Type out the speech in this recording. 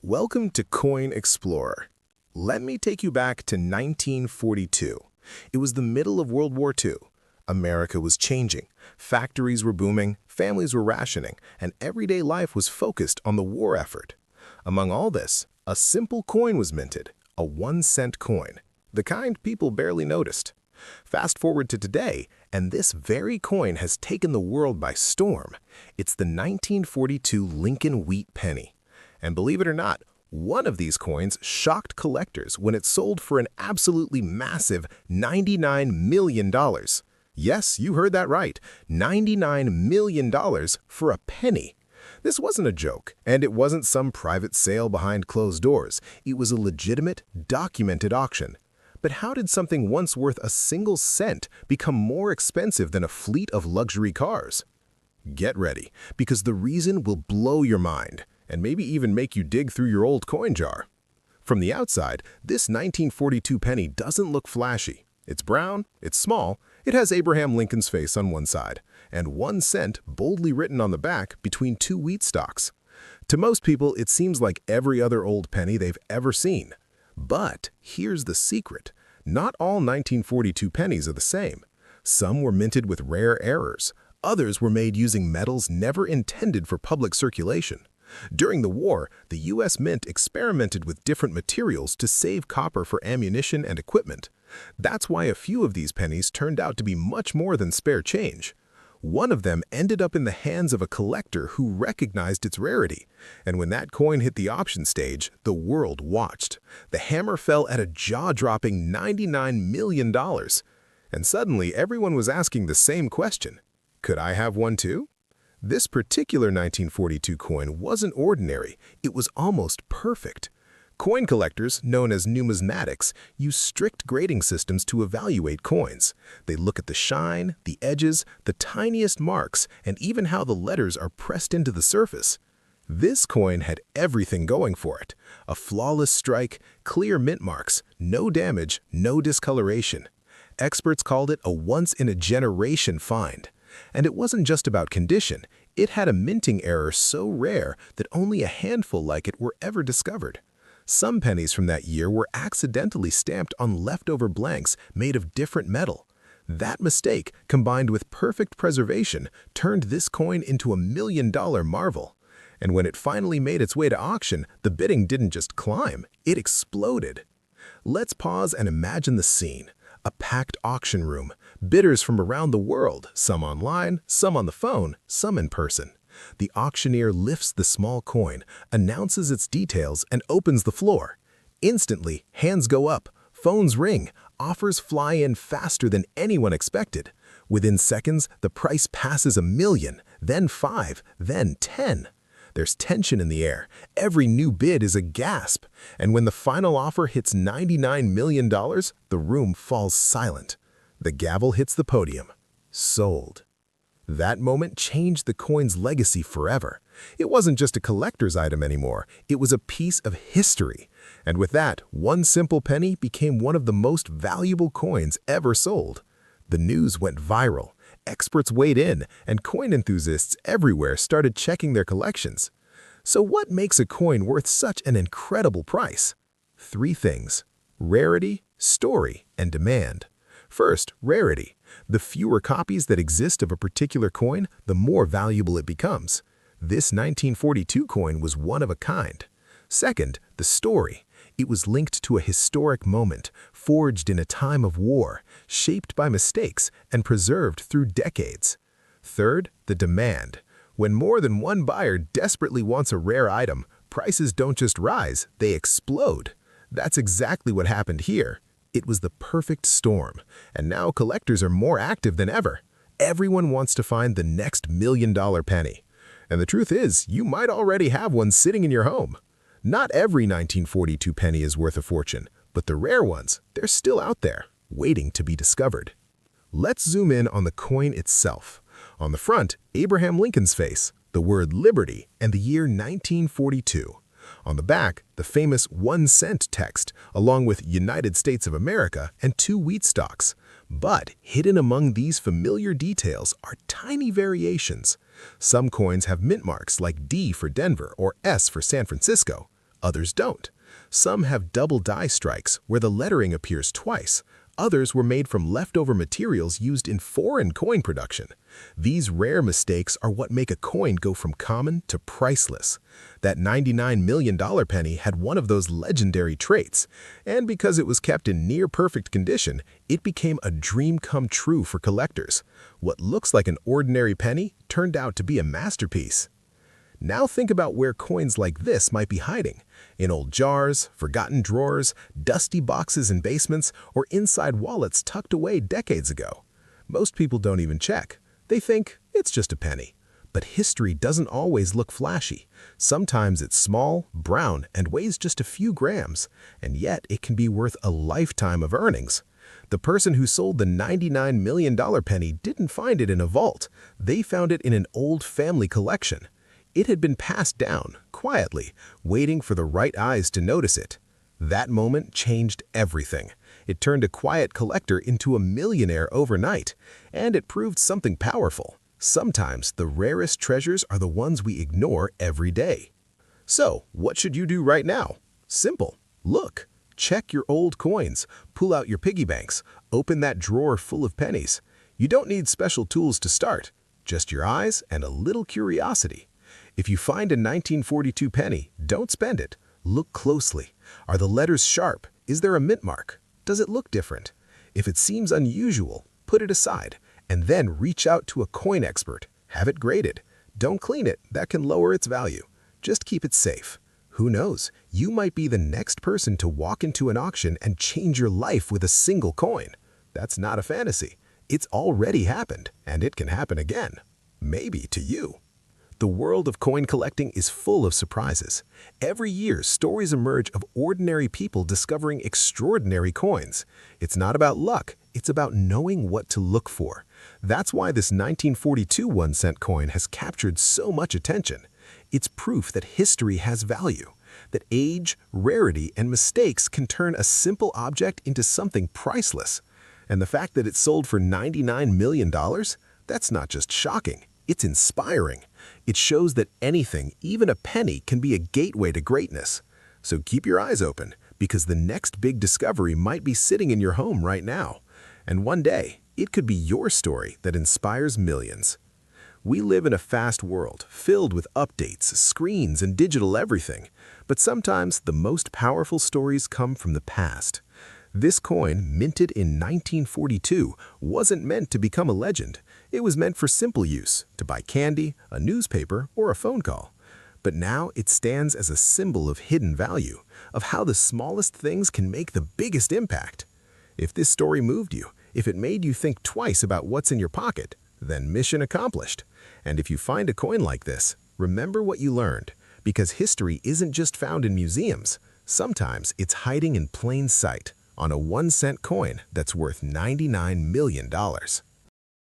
Welcome to Coin Explorer. Let me take you back to 1942. It was the middle of World War II. America was changing. Factories were booming, families were rationing, and everyday life was focused on the war effort. Among all this, a simple coin was minted, a 1-cent coin, the kind people barely noticed. Fast forward to today, and this very coin has taken the world by storm. It's the 1942 Lincoln wheat penny. And believe it or not, one of these coins shocked collectors when it sold for an absolutely massive $99 million. Yes, you heard that right, $99 million for a penny. This wasn't a joke, and it wasn't some private sale behind closed doors. It was a legitimate, documented auction. But how did something once worth a single cent become more expensive than a fleet of luxury cars? Get ready, because the reason will blow your mind, and maybe even make you dig through your old coin jar. From the outside, this 1942 penny doesn't look flashy. It's brown, it's small, it has Abraham Lincoln's face on one side, and 1 cent boldly written on the back between two wheat stalks. To most people, it seems like every other old penny they've ever seen. But here's the secret. Not all 1942 pennies are the same. Some were minted with rare errors. Others were made using metals never intended for public circulation. During the war, the U.S. Mint experimented with different materials to save copper for ammunition and equipment. That's why a few of these pennies turned out to be much more than spare change. One of them ended up in the hands of a collector who recognized its rarity. And when that coin hit the auction stage, the world watched. The hammer fell at a jaw-dropping $99 million. And suddenly, everyone was asking the same question. Could I have one too? This particular 1942 coin wasn't ordinary, it was almost perfect. Coin collectors, known as numismatics, use strict grading systems to evaluate coins. They look at the shine, the edges, the tiniest marks, and even how the letters are pressed into the surface. This coin had everything going for it. A flawless strike, clear mint marks, no damage, no discoloration. Experts called it a once-in-a-generation find. And it wasn't just about condition, it had a minting error so rare that only a handful like it were ever discovered. Some pennies from that year were accidentally stamped on leftover blanks made of different metal. That mistake, combined with perfect preservation, turned this coin into a $1-million marvel. And when it finally made its way to auction, the bidding didn't just climb, it exploded. Let's pause and imagine the scene. A packed auction room, bidders from around the world, some online, some on the phone, some in person. The auctioneer lifts the small coin, announces its details, and opens the floor. Instantly, hands go up, phones ring, offers fly in faster than anyone expected. Within seconds, the price passes $1 million, then 5, then 10. There's tension in the air. Every new bid is a gasp. And when the final offer hits $99 million, the room falls silent. The gavel hits the podium. Sold. That moment changed the coin's legacy forever. It wasn't just a collector's item anymore. It was a piece of history. And with that, one simple penny became one of the most valuable coins ever sold. The news went viral. Experts weighed in, and coin enthusiasts everywhere started checking their collections. So what makes a coin worth such an incredible price? 3 things: rarity, story, and demand. First, rarity. The fewer copies that exist of a particular coin, the more valuable it becomes. This 1942 coin was one of a kind. Second, the story. It was linked to a historic moment, forged in a time of war, shaped by mistakes, and preserved through decades. Third, the demand. When more than one buyer desperately wants a rare item, prices don't just rise, they explode. That's exactly what happened here. It was the perfect storm, and now collectors are more active than ever. Everyone wants to find the next $1 million penny. And the truth is, you might already have one sitting in your home. Not every 1942 penny is worth a fortune, but the rare ones, they're still out there, waiting to be discovered. Let's zoom in on the coin itself. On the front, Abraham Lincoln's face, the word Liberty, and the year 1942. On the back, the famous 1 cent text, along with United States of America and 2 wheat stalks. But hidden among these familiar details are tiny variations. Some coins have mint marks like D for Denver or S for San Francisco. others don't. Some have double die strikes where the lettering appears twice. Others were made from leftover materials used in foreign coin production. These rare mistakes are what make a coin go from common to priceless. That $99 million penny had one of those legendary traits, and because it was kept in near-perfect condition, it became a dream come true for collectors. What looks like an ordinary penny turned out to be a masterpiece. Now think about where coins like this might be hiding. In old jars, forgotten drawers, dusty boxes in basements, or inside wallets tucked away decades ago. Most people don't even check. They think it's just a penny. But history doesn't always look flashy. Sometimes it's small, brown, and weighs just a few grams, and yet it can be worth a lifetime of earnings. The person who sold the $99 million penny didn't find it in a vault. They found it in an old family collection. It had been passed down, quietly, waiting for the right eyes to notice it. That moment changed everything. It turned a quiet collector into a millionaire overnight, and it proved something powerful. Sometimes the rarest treasures are the ones we ignore every day. So, what should you do right now? Simple. Look. Check your old coins, pull out your piggy banks, open that drawer full of pennies. You don't need special tools to start, just your eyes and a little curiosity. If you find a 1942 penny, don't spend it. Look closely. Are the letters sharp? Is there a mint mark? Does it look different? If it seems unusual, put it aside, and then reach out to a coin expert. Have it graded. Don't clean it, that can lower its value. Just keep it safe. Who knows, you might be the next person to walk into an auction and change your life with a single coin. That's not a fantasy. It's already happened, and it can happen again. Maybe to you. The world of coin collecting is full of surprises. Every year, stories emerge of ordinary people discovering extraordinary coins. It's not about luck, it's about knowing what to look for. That's why this 1942 1-cent coin has captured so much attention. It's proof that history has value, that age, rarity, and mistakes can turn a simple object into something priceless. And the fact that it sold for $99 million? That's not just shocking, it's inspiring. It shows that anything, even a penny, can be a gateway to greatness. So keep your eyes open, because the next big discovery might be sitting in your home right now. And one day, it could be your story that inspires millions. We live in a fast world, filled with updates, screens, and digital everything. But sometimes the most powerful stories come from the past. This coin, minted in 1942, wasn't meant to become a legend. It was meant for simple use, to buy candy, a newspaper, or a phone call. But now it stands as a symbol of hidden value, of how the smallest things can make the biggest impact. If this story moved you, if it made you think twice about what's in your pocket, then mission accomplished. And if you find a coin like this, remember what you learned, because history isn't just found in museums. Sometimes it's hiding in plain sight on a 1-cent coin that's worth $99 million.